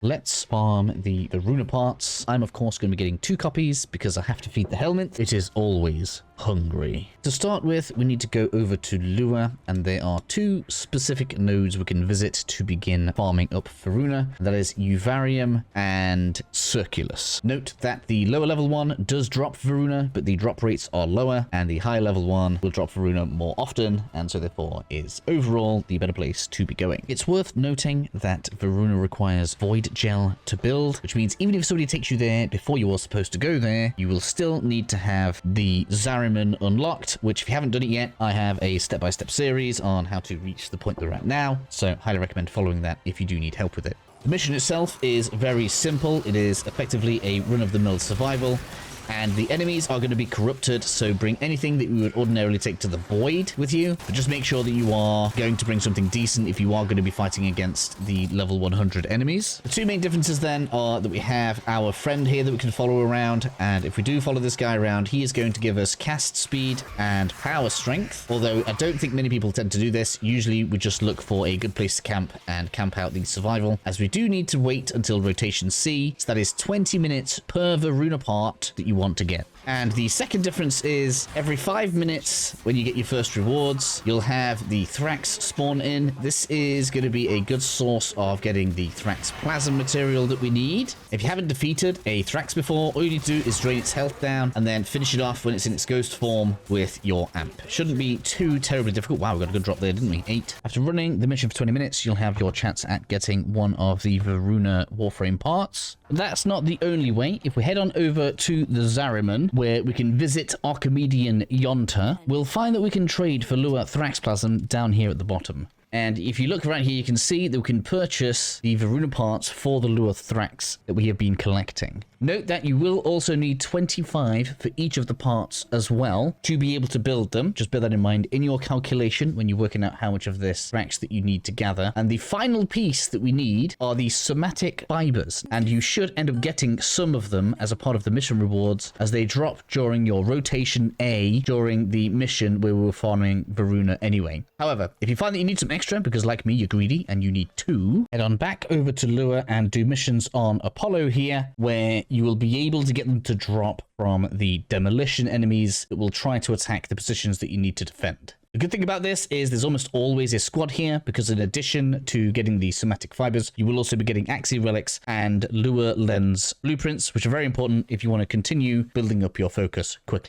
let's farm the Voruna parts. I'm of course going to be getting 2 copies because I have to feed the helmet. It is always hungry. To start with, we need to go over to Lua, and there are 2 specific nodes we can visit to begin farming up Voruna. That is Uvarium and Circulus. Note that the lower level one does drop Voruna, but the drop rates are lower, and the higher level one will drop Voruna more often, and so therefore is overall the better place to be going. It's worth noting that Voruna requires Void Gel to build, which means even if somebody takes you there before you were supposed to go there, you will still need to have the Zarim unlocked, which if you haven't done it yet, I have a step-by-step series on how to reach the point we're at now, so highly recommend following that if you do need help with it. The mission itself is very simple. It is effectively a run-of-the-mill survival, and the enemies are going to be corrupted, so bring anything that you would ordinarily take to the void with you, but just make sure that you are going to bring something decent if you are going to be fighting against the level 100 enemies. The 2 main differences then are that we have our friend here that we can follow around, and if we do follow this guy around, he is going to give us cast speed and power strength, although I don't think many people tend to do this. Usually we just look for a good place to camp and camp out the survival, as we do need to wait until rotation C, so that is 20 minutes per Voruna part that you want to get. And the second difference is every 5 minutes when you get your first rewards, you'll have the Thrax spawn in. This is going to be a good source of getting the Thrax plasm material that we need. If you haven't defeated a Thrax before, all you need to do is drain its health down and then finish it off when it's in its ghost form with your amp. Shouldn't be too terribly difficult. Wow, we got a good drop there, didn't we? 8. After running the mission for 20 minutes, you'll have your chance at getting one of the Voruna Warframe parts. That's not the only way. If we head on over to the Zariman, where we can visit Archimedean Yonta, we'll find that we can trade for Lua Thraxplasm down here at the bottom. And if you look right here, you can see that we can purchase the Voruna parts for the Lua Thrax that we have been collecting. Note that you will also need 25 for each of the parts as well to be able to build them. Just bear that in mind in your calculation when you're working out how much of this Thrax that you need to gather. And the final piece that we need are the somatic fibers. And you should end up getting some of them as a part of the mission rewards, as they drop during your rotation A during the mission where we were farming Voruna anyway. However, if you find that you need some extra, because like me, you're greedy and you need 2, head on back over to Lua and do missions on Apollo here, where you will be able to get them to drop from the demolition enemies that will try to attack the positions that you need to defend. The good thing about this is there's almost always a squad here, because in addition to getting the somatic fibers, you will also be getting Axii relics and Lua lens blueprints, which are very important if you want to continue building up your focus quickly.